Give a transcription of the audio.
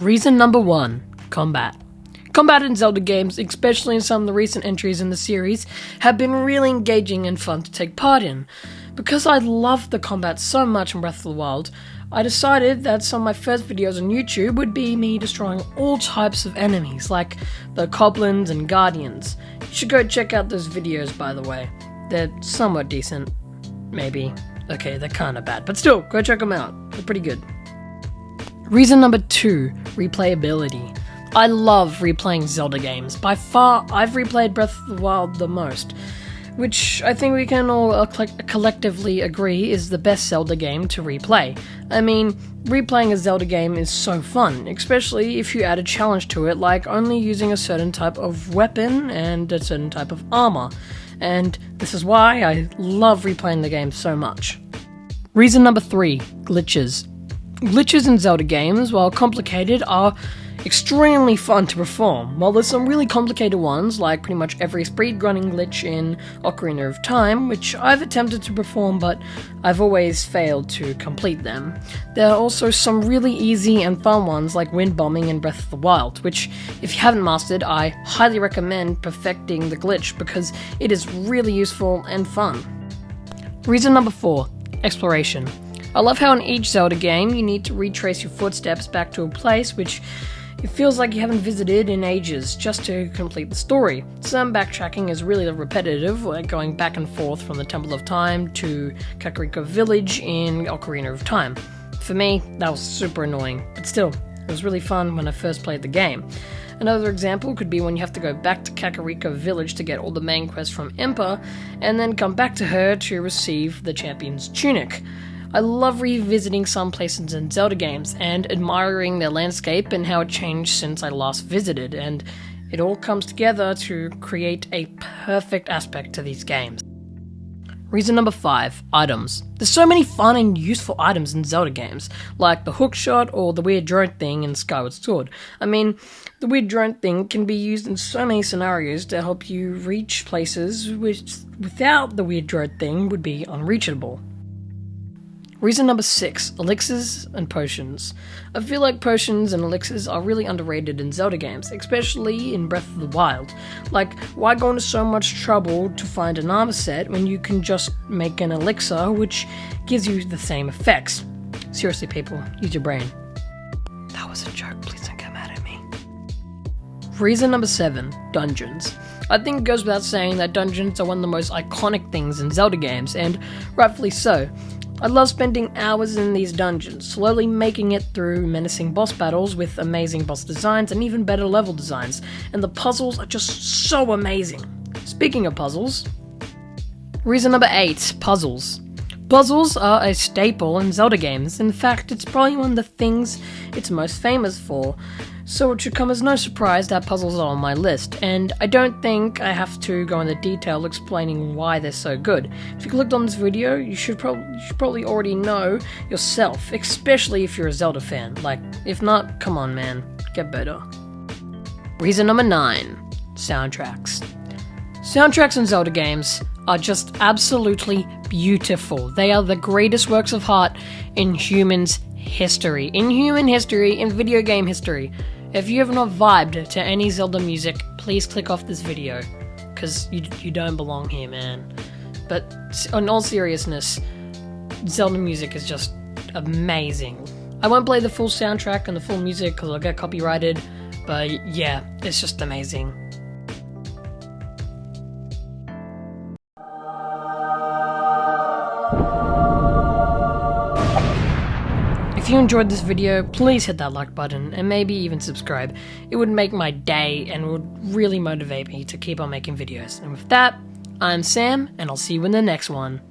Reason number 1, combat. Combat in Zelda games, especially in some of the recent entries in the series, have been really engaging and fun to take part in. Because I love the combat so much in Breath of the Wild, I decided that some of my first videos on YouTube would be me destroying all types of enemies, like the goblins and guardians. You should go check out those videos, by the way. They're somewhat decent. Maybe. Okay, they're kinda bad, but still, go check them out. They're pretty good. Reason number 2, replayability. I love replaying Zelda games. By far, I've replayed Breath of the Wild the most, which I think we can all collectively agree is the best Zelda game to replay. I mean, replaying a Zelda game is so fun, especially if you add a challenge to it, like only using a certain type of weapon and a certain type of armor. And this is why I love replaying the game so much. Reason number 3, glitches. Glitches in Zelda games, while complicated, are extremely fun to perform. While there's some really complicated ones, like pretty much every speedrunning glitch in Ocarina of Time, which I've attempted to perform but I've always failed to complete them. There are also some really easy and fun ones like wind bombing in Breath of the Wild, which if you haven't mastered, I highly recommend perfecting the glitch because it is really useful and fun. Reason number 4, exploration. I love how in each Zelda game you need to retrace your footsteps back to a place which it feels like you haven't visited in ages just to complete the story. Some backtracking is really repetitive, like going back and forth from the Temple of Time to Kakariko Village in Ocarina of Time. For me, that was super annoying, but still, it was really fun when I first played the game. Another example could be when you have to go back to Kakariko Village to get all the main quests from Impa, and then come back to her to receive the Champion's Tunic. I love revisiting some places in Zelda games and admiring their landscape and how it changed since I last visited, and it all comes together to create a perfect aspect to these games. Reason number 5, items. There's so many fun and useful items in Zelda games, like the hookshot or the weird drone thing in Skyward Sword. I mean, the weird drone thing can be used in so many scenarios to help you reach places which without the weird drone thing would be unreachable. Reason number 6, elixirs and potions. I feel like potions and elixirs are really underrated in Zelda games, especially in Breath of the Wild. Like, why go into so much trouble to find an armor set when you can just make an elixir which gives you the same effects? Seriously people, use your brain. That was a joke, please don't get mad at me. Reason number 7, dungeons. I think it goes without saying that dungeons are one of the most iconic things in Zelda games, and rightfully so. I love spending hours in these dungeons, slowly making it through menacing boss battles with amazing boss designs and even better level designs, and the puzzles are just so amazing. Speaking of puzzles, reason number 8, puzzles. Puzzles are a staple in Zelda games. In fact, it's probably one of the things it's most famous for, so it should come as no surprise that puzzles are on my list, and I don't think I have to go into detail explaining why they're so good. If you clicked on this video, you should probably already know yourself, especially if you're a Zelda fan. Like, if not, come on man, get better. Reason number 9, soundtracks. Soundtracks in Zelda games are just absolutely beautiful. They are the greatest works of art in human history, in video game history. If you have not vibed to any Zelda music, please click off this video, because you don't belong here, man. But in all seriousness, Zelda music is just amazing. I won't play the full soundtrack and the full music because I'll get copyrighted, but yeah, it's just amazing. If you enjoyed this video, please hit that like button and maybe even subscribe. It would make my day and would really motivate me to keep on making videos. And with that, I'm Sam, and I'll see you in the next one.